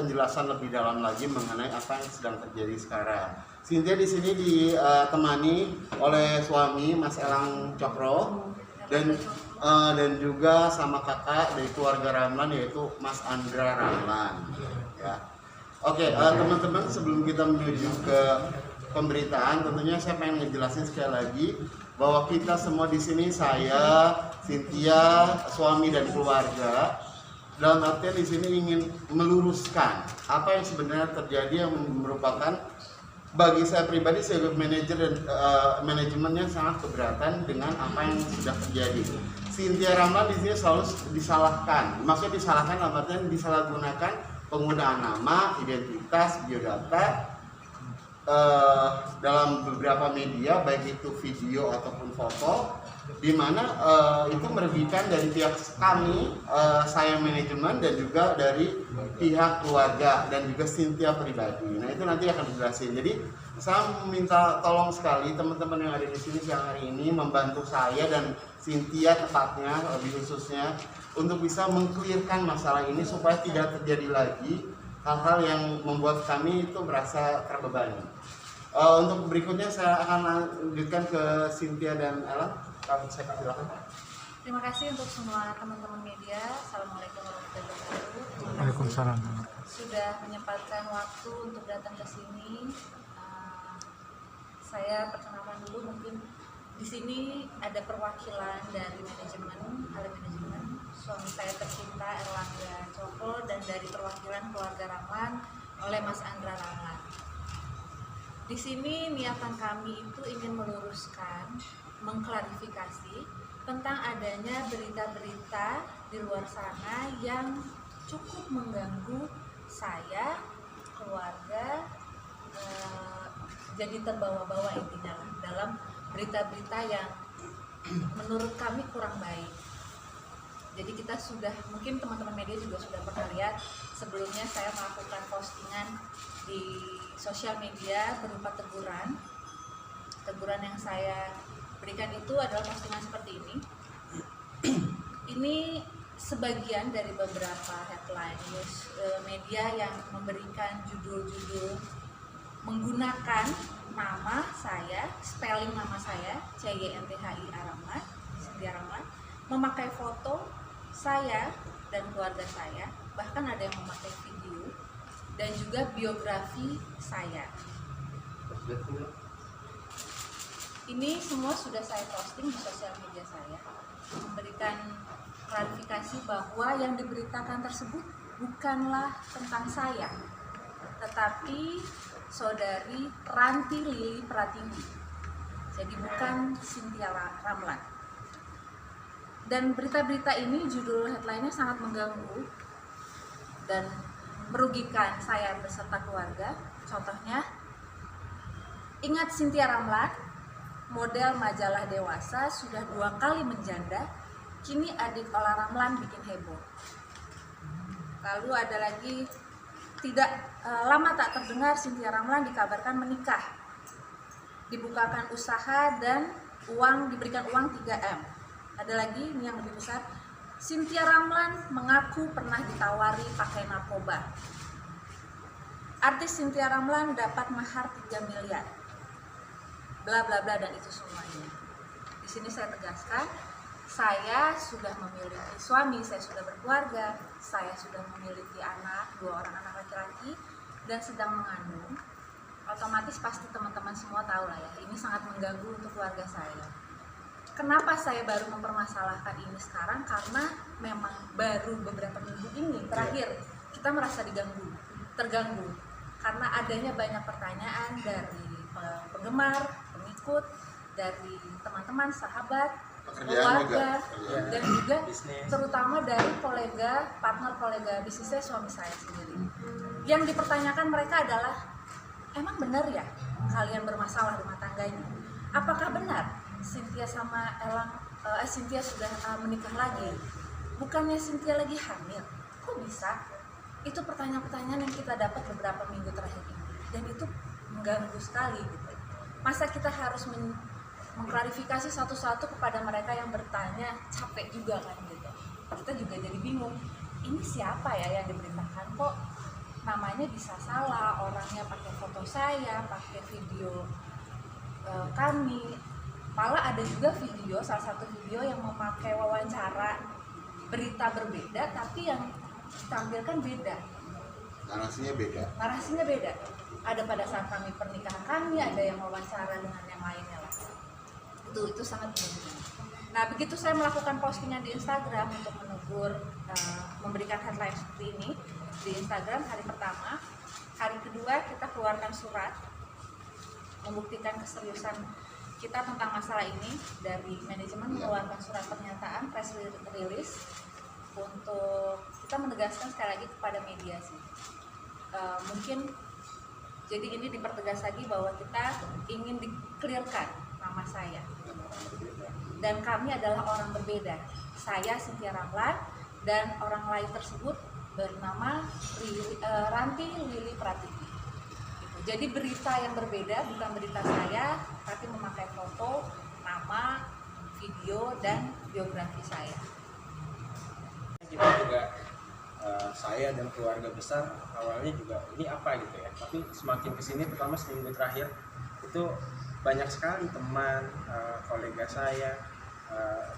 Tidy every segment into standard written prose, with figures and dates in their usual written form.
penjelasan lebih dalam lagi mengenai apa yang sedang terjadi sekarang. Cynthia di sini ditemani oleh suami Mas Elang Cokro dan juga sama kakak dari keluarga Ramlan yaitu Mas Andra Ramlan. Ya. Oke, teman-teman, sebelum kita menuju ke pemberitaan, tentunya saya pengen ngejelasin sekali lagi bahwa kita semua di sini, saya, Cynthia, suami dan keluarga, dalam artian di sini ingin meluruskan apa yang sebenarnya terjadi yang merupakan bagi saya pribadi sebagai manajer dan manajemennya sangat keberatan dengan apa yang sudah terjadi. Cynthia Ramlan di sini selalu disalahkan, maksudnya disalahkan dalam artian disalahgunakan penggunaan nama, identitas, biodata dalam beberapa media, baik itu video ataupun foto, di mana itu merugikan dari pihak kami, saya manajemen, dan juga dari pihak keluarga dan juga Cynthia pribadi. Nah itu nanti akan dijelasin. Jadi saya meminta tolong sekali teman-teman yang ada di sini siang hari ini membantu saya dan Cynthia tepatnya lebih khususnya untuk bisa mengklirkan masalah ini supaya tidak terjadi lagi hal-hal yang membuat kami itu merasa terbebani. Untuk berikutnya saya akan lanjutkan ke Cynthia dan Ella. Saya silakan. Terima kasih untuk semua teman-teman media. Assalamualaikum warahmatullahi wabarakatuh. Waalaikumsalam. Sudah menyempatkan waktu untuk datang ke sini. Saya perkenalkan dulu, mungkin di sini ada perwakilan dari manajemen, suami saya tercinta Erlangga Cokro, dan dari perwakilan keluarga Ramlan oleh Mas Andra Ramlan. Di sini niatan kami itu ingin meluruskan, mengklarifikasi tentang adanya berita-berita di luar sana yang cukup mengganggu saya, keluarga, jadi terbawa-bawa intinya dalam berita-berita yang menurut kami kurang baik. Jadi kita sudah, mungkin teman-teman media juga sudah pernah lihat, sebelumnya saya melakukan postingan di sosial media berupa teguran. Teguran yang saya berikan itu adalah postingan seperti ini. Ini sebagian dari beberapa headline news media yang memberikan judul-judul menggunakan nama saya, spelling nama saya, CYNTHI Ramlan, Cynthia Ramlan, memakai foto saya dan keluarga saya, bahkan ada yang memakai video dan juga biografi saya. Ini semua sudah saya posting di sosial media saya, memberikan klarifikasi bahwa yang diberitakan tersebut bukanlah tentang saya, tetapi saudari Ranti Lili Pratiwi. Jadi bukan Cynthia Ramlan. Dan berita-berita ini judul headline-nya sangat mengganggu dan merugikan saya beserta keluarga. Contohnya, ingat Cynthia Ramlan, model majalah dewasa, sudah 2 kali menjanda, kini adik Ola Ramlan bikin heboh. Lalu ada lagi, tidak lama tak terdengar Cynthia Ramlan dikabarkan menikah, dibukakan usaha dan diberikan uang 3M. Ada lagi ini yang lebih besar, Cynthia Ramlan mengaku pernah ditawari pakai narkoba. Artis Cynthia Ramlan dapat mahar 3 miliar. Bla bla bla dan itu semuanya. Di sini saya tegaskan, saya sudah memiliki suami, saya sudah berkeluarga, saya sudah memiliki anak, 2 orang anak laki-laki, dan sedang mengandung. Otomatis pasti teman-teman semua tahu lah ya, ini sangat mengganggu untuk keluarga saya. Kenapa saya baru mempermasalahkan ini sekarang? Karena memang baru beberapa minggu ini terakhir kita merasa terganggu karena adanya banyak pertanyaan dari penggemar, pengikut, dari teman-teman, sahabat, keluarga, dan juga terutama dari partner kolega bisnisnya suami saya sendiri. Yang dipertanyakan mereka adalah, emang benar ya kalian bermasalah rumah tangganya? Apakah benar Cynthia sama Cynthia sudah menikah lagi? Bukannya Cynthia lagi hamil? Kok bisa? Itu pertanyaan-pertanyaan yang kita dapat beberapa minggu terakhir ini, dan itu mengganggu sekali gitu. Masa kita harus mengklarifikasi satu-satu kepada mereka yang bertanya, capek juga kan gitu. Kita juga jadi bingung, ini siapa ya yang diberitakan, kok namanya bisa salah, orangnya pakai foto saya, pakai video kami. Malah ada juga video, salah satu video yang memakai wawancara berita berbeda tapi yang ditampilkan beda. Narasinya beda. Ada Pada saat kami pernikahan kami, ada yang wawancara dengan yang lainnya lah. Itu sangat menyedihkan. Nah, begitu saya melakukan postingan di Instagram untuk menegur, memberikan headline seperti ini di Instagram hari pertama, hari kedua kita keluarkan surat membuktikan keseriusan kita tentang masalah ini. Dari manajemen mengeluarkan surat pernyataan press release untuk kita menegaskan sekali lagi kepada media sih. Mungkin jadi ini dipertegas lagi bahwa kita ingin di-clearkan nama saya dan kami adalah orang berbeda. Saya Cynthia Ramlan dan orang lain tersebut bernama Ranti Lili Pratiwi. Jadi berita yang berbeda, bukan berita saya, tapi memakai foto, nama, video, dan biografi saya. Kita juga, saya dan keluarga besar awalnya juga ini apa gitu ya, tapi semakin kesini, terutama seminggu terakhir, itu banyak sekali teman, kolega saya,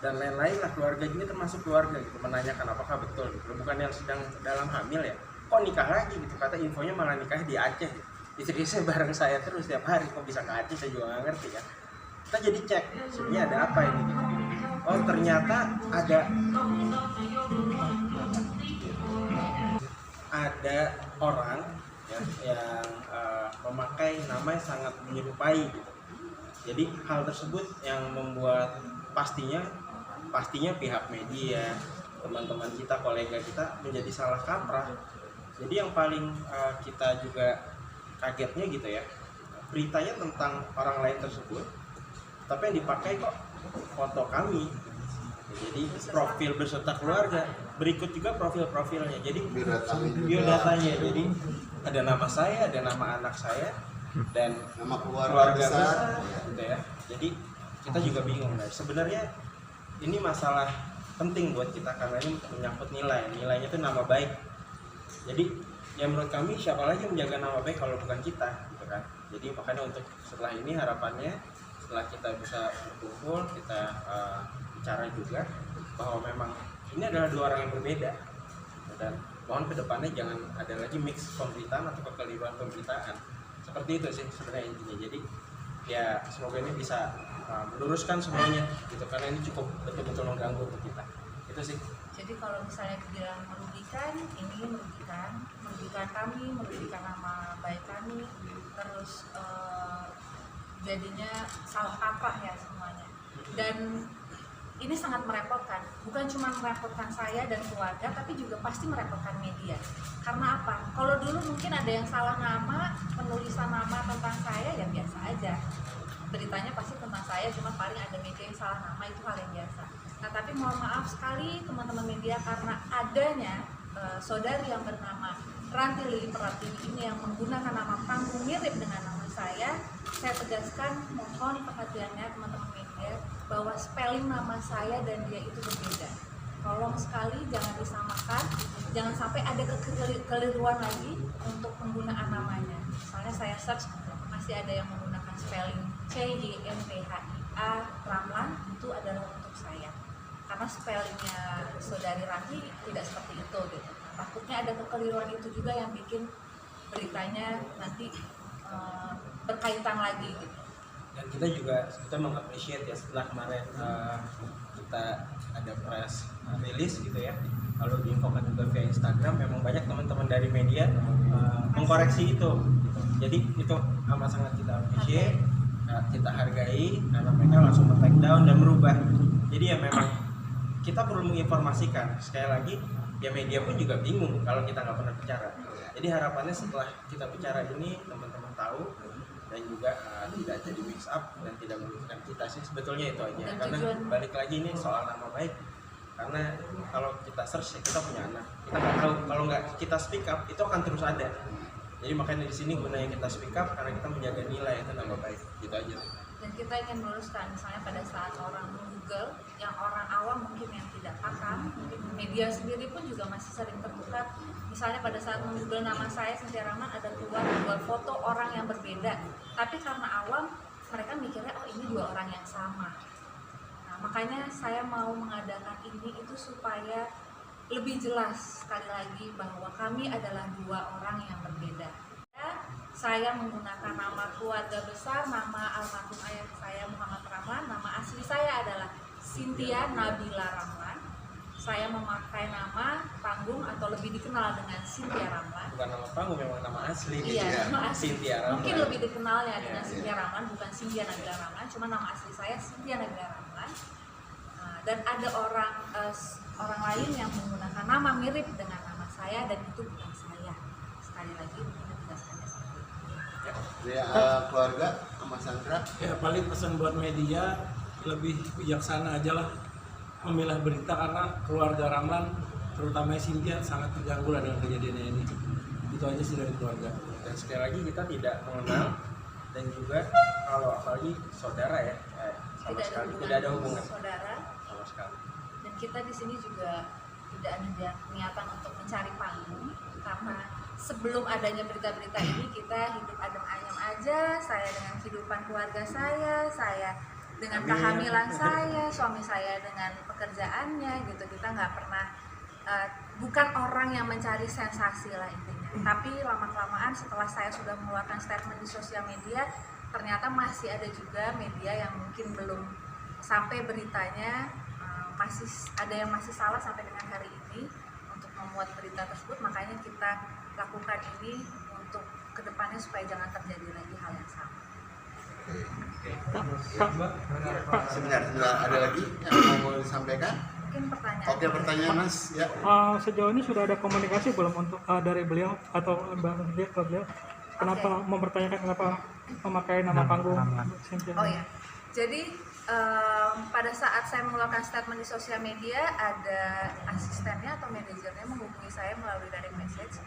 dan lain-lain lah, keluarga juga termasuk keluarga gitu, menanyakan apakah betul gitu, bukan yang sedang dalam hamil ya, kok nikah lagi gitu, kata infonya malah nikah di Aceh gitu. Istri saya bareng saya terus tiap hari, kok bisa ke Aceh saya juga nggak ngerti ya. Kita jadi cek sebenarnya ada apa ini gitu. Oh ternyata ada orang ya, yang memakai nama yang sangat menyerupai gitu. Jadi hal tersebut yang membuat pastinya pihak media, teman-teman kita, kolega kita menjadi salah kaprah. Jadi yang paling kita juga kagetnya gitu ya, beritanya tentang orang lain tersebut, tapi yang dipakai kok foto kami. Jadi profil beserta keluarga, berikut juga profilnya. Jadi biodatanya, jadi ada nama saya, ada nama anak saya, dan nama keluarga besar gitu ya. Jadi kita juga bingung. Nah, sebenarnya ini masalah penting buat kita karena ini menyangkut nilainya itu nama baik. Jadi ya menurut kami siapa lagi menjaga nama baik kalau bukan kita gitu kan. Jadi makanya untuk setelah ini harapannya setelah kita bisa berkumpul, kita bicara juga bahwa memang ini adalah dua orang yang berbeda, dan mohon kedepannya jangan ada lagi mix pemberitaan atau kekeliruan pemberitaan seperti itu sih sebenarnya intinya. Jadi ya semoga ini bisa meluruskan semuanya gitu, karena ini cukup betul-betul mengganggu untuk kita. Itu sih. Jadi kalau misalnya dibilang merugikan, ini merugikan kami, merugikan nama baik kami, terus jadinya salah kaprah ya semuanya. Dan ini sangat merepotkan, bukan cuma merepotkan saya dan keluarga, tapi juga pasti merepotkan media. Karena apa? Kalau dulu mungkin ada yang salah nama, penulisan nama tentang saya ya biasa aja. Beritanya pasti tentang saya, cuma paling ada media yang salah nama, itu hal yang biasa. Nah, tapi mohon maaf sekali teman-teman media, karena adanya saudari yang bernama Ranti Lili Pratiwi ini yang menggunakan nama panggung mirip dengan nama saya tegaskan mohon perhatiannya teman-teman media bahwa spelling nama saya dan dia itu berbeda. Tolong sekali jangan disamakan, jangan sampai ada kekeliruan lagi untuk penggunaan namanya. Misalnya saya search masih ada yang menggunakan spelling CYNTHIA Ramlan, itu adalah untuk saya. Karena spellingnya saudari Ranti tidak seperti itu gitu. Takutnya ada kekeliruan itu juga yang bikin beritanya nanti berkaitan lagi gitu. Dan kita juga mengapresiasi ya setelah kemarin kita ada press release gitu ya, lalu diinfokan juga via Instagram, memang banyak teman-teman dari media mengkoreksi itu gitu. Jadi itu amat sangat kita appreciate, kita hargai karena mereka langsung take down dan merubah. Jadi ya memang kita perlu menginformasikan. Sekali lagi ya media pun juga bingung kalau kita nggak pernah bicara. Jadi harapannya setelah kita bicara ini teman-teman tahu dan juga tidak jadi mix up dan tidak merugikan kita sih, sebetulnya itu aja. Dan karena balik lagi ini soal nama baik, karena kalau kita search ya kita punya anak, kita nggak tahu kalau nggak kita speak up itu akan terus ada. Jadi makanya di sini gunanya kita speak up karena kita menjaga nilai itu nama baik, gitu aja. Dan kita ingin meluruskan misalnya pada saat orang Google, yang orang awam mungkin yang tidak paham, mungkin media media sendiri pun juga masih sering tertukar. Misalnya pada saat menggoogle nama saya Cynthia Rahman ada keluar dua foto orang yang berbeda, tapi karena awam mereka mikirnya oh ini dua orang yang sama. Nah, makanya saya mau mengadakan ini itu supaya lebih jelas sekali lagi bahwa kami adalah dua orang yang berbeda. Saya menggunakan nama keluarga besar, nama almarhum ayah saya Muhammad Ramlan, nama asli saya adalah Cynthia Nabila Ramlan. Saya memakai nama panggung atau lebih dikenal dengan Cynthia Ramlan. Bukan nama panggung, memang nama asli. Iya, nama asli. Cynthia Ramlan. Mungkin lebih dikenalnya dengan Iya, Cynthia Ramlan, bukan Cynthia Nabila Ramlan. Cuma nama asli saya Cynthia Nabila Ramlan. Dan ada orang lain yang menggunakan nama mirip dengan nama saya dan itu bukan saya. Sekali lagi mungkin ditegaskannya seperti itu. Keluarga Mas Sandra. Ya paling pesan buat media lebih bijaksana aja lah memilah berita, karena keluarga Ramlan terutama Cynthia sangat terganggu lah dengan kejadiannya ini. Itu aja sih dari keluarga. Dan sekali lagi kita tidak mengenal dan juga kalau apalagi saudara ya, sama sekali tidak ada hubungan saudara. sama sekali. Dan kita di sini juga tidak ada niatan untuk mencari panggung, karena sebelum adanya berita-berita ini kita hidup adem ayem aja. Saya dengan kehidupan keluarga saya dengan kehamilan saya, suami saya dengan pekerjaannya gitu. Kita nggak pernah bukan orang yang mencari sensasi lah intinya. Tapi lama-kelamaan setelah saya sudah mengeluarkan statement di sosial media, ternyata masih ada juga media yang mungkin belum sampai beritanya, masih ada yang masih salah sampai dengan hari ini untuk memuat berita tersebut. Makanya kita lakukan ini untuk kedepannya supaya jangan terjadi lagi hal yang sama. Sebentar, ada lagi yang mau disampaikan? Mungkin pertanyaan. Oke, pertanyaan Mas. Ya. Sejauh ini sudah ada komunikasi belum untuk dari beliau atau Mbak ke beliau? Kenapa mempertanyakan kenapa memakai nama panggung Cynthia? Oh ya, jadi pada saat saya mengeluarkan statement di sosial media, ada asistennya atau manajernya menghubungi saya melalui direct message,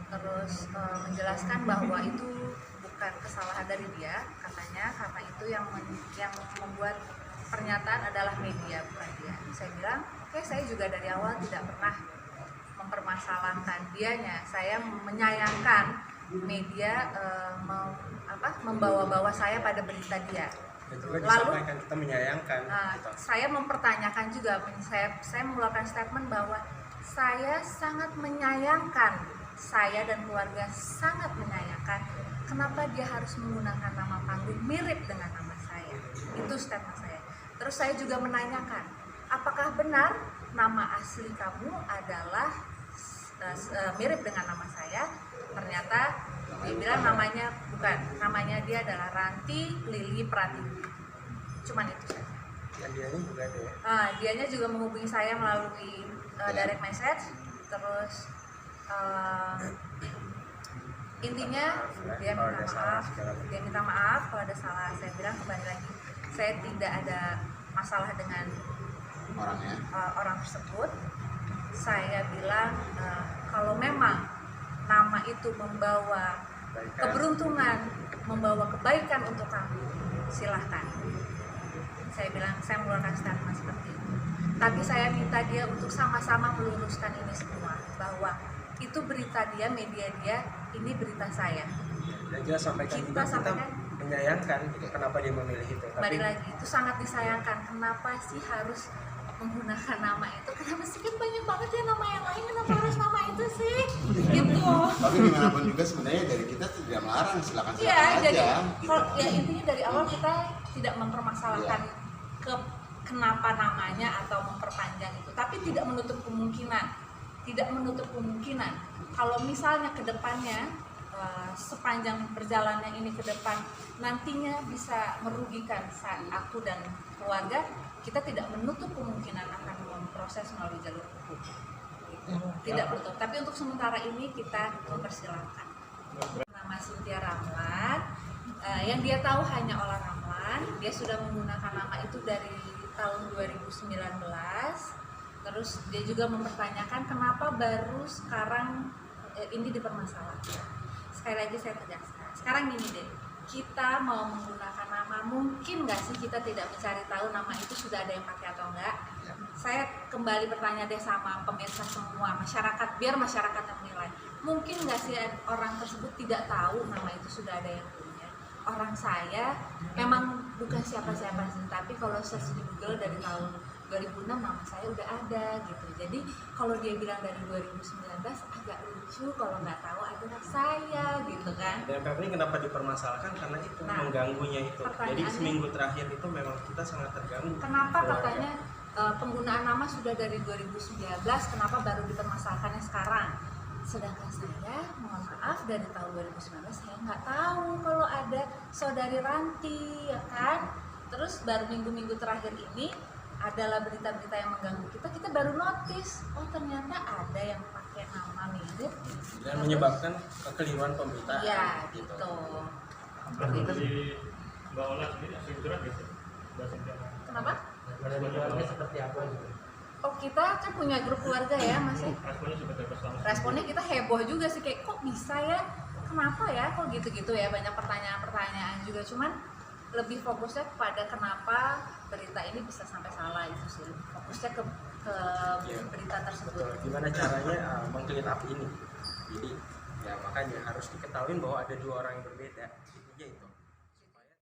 terus menjelaskan bahwa itu bukan kesalahan dari dia, katanya karena itu yang membuat pernyataan adalah media, bukan dia. Saya bilang, oke, saya juga dari awal tidak pernah mempermasalahkan dianya. Saya menyayangkan media membawa-bawa saya pada berita dia. Dan juga Lalu disampaikan kita menyayangkan. Gitu. saya mempertanyakan juga, saya mengeluarkan statement bahwa saya sangat menyayangkan, saya dan keluarga sangat menyayangkan kenapa dia harus menggunakan nama panggung mirip dengan nama saya. Itu statement saya. Terus saya juga menanyakan, apakah benar nama asli kamu adalah mirip dengan nama saya? Ternyata dia bilang namanya bukan, namanya dia adalah Ranti Lili Pratiwi. Cuman itu saja. Dan dianya juga ada ya. Dianya juga menghubungi saya melalui direct message. Terus intinya dia minta maaf kalau ada salah. Saya bilang kembali lagi, saya tidak ada masalah dengan orang tersebut. Saya bilang kalau memang nama itu membawa keberuntungan, membawa kebaikan untuk kamu, silahkan. Saya bilang, saya mengeluarkan statement seperti itu. Tapi saya minta dia untuk sama-sama meluruskan ini semua, bahwa itu berita dia, media dia, ini berita saya. Dan juga sampaikan Kita menyayangkan gitu, kenapa dia memilih itu. Balik lagi, itu sangat disayangkan. Kenapa sih harus menggunakan nama itu? Kenapa sih, kan banyak banget ya nama yang lain, kenapa harus nama itu sih? Gitu. Tapi gimana pun juga sebenarnya dari kita tidak melarang, silakan Iya, aja. jadi ya intinya dari awal kita tidak mempermasalahkan kenapa namanya atau memperpanjang itu, tapi tidak menutup kemungkinan kalau misalnya kedepannya sepanjang berjalannya ini ke depan nantinya bisa merugikan aku dan keluarga, kita tidak menutup kemungkinan akan memproses melalui jalur hukum. Tidak menutup, tapi untuk sementara ini kita mempersilahkan. Nama Cynthia Ramlan, yang dia tahu hanya Ola Ramlan. Dia sudah menggunakan nama itu dari tahun 2019. Terus dia juga mempertanyakan kenapa baru sekarang ini dipermasalahkan. Sekali lagi saya tegaskan, sekarang gini deh, kita mau menggunakan nama, mungkin nggak sih kita tidak mencari tahu nama itu sudah ada yang pakai atau enggak? Saya kembali bertanya deh sama pemirsa semua, masyarakat, biar masyarakat yang menilai. Mungkin nggak sih orang tersebut tidak tahu nama itu sudah ada yang punya? Orang saya memang bukan siapa-siapa sih, tapi kalau search di Google dari tahun 2006 nama saya udah ada gitu. Jadi kalau dia bilang dari 2019 agak lucu kalau nggak tahu adalah saya gitu kan. Dan ini kenapa dipermasalahkan karena itu Nah, mengganggunya itu. Jadi pertanyaannya- seminggu terakhir itu memang kita sangat terganggu. Kenapa keluarga. katanya penggunaan nama sudah dari 2019, kenapa baru dipermasalahkannya sekarang? Sedangkan saya, mohon maaf, dari tahun 2019 saya nggak tahu kalau ada saudari Ranti, ya kan? Terus baru minggu-minggu terakhir ini adalah berita-berita yang mengganggu kita baru notice, oh ternyata ada yang pakai nama mirip Dan menyebabkan kekeliruan pemberitaan. ya gitu. Dari Mbak Ola sendiri asli surat gitu. Bahasa Jawa. Kenapa? Keluarga seperti apa gitu? Oh kita kan punya grup keluarga ya Mas ya? Responnya seperti apa selama Responnya kita heboh juga sih, kayak kok bisa ya, kenapa ya, kok gitu-gitu ya, banyak pertanyaan-pertanyaan juga. Cuman lebih fokusnya kepada kenapa berita ini bisa sampai salah itu sih, fokusnya ke Iya. berita tersebut. Betul. Gimana caranya meng-clean up ini? Jadi ya makanya harus diketahui bahwa ada dua orang yang berbeda. Intinya itu.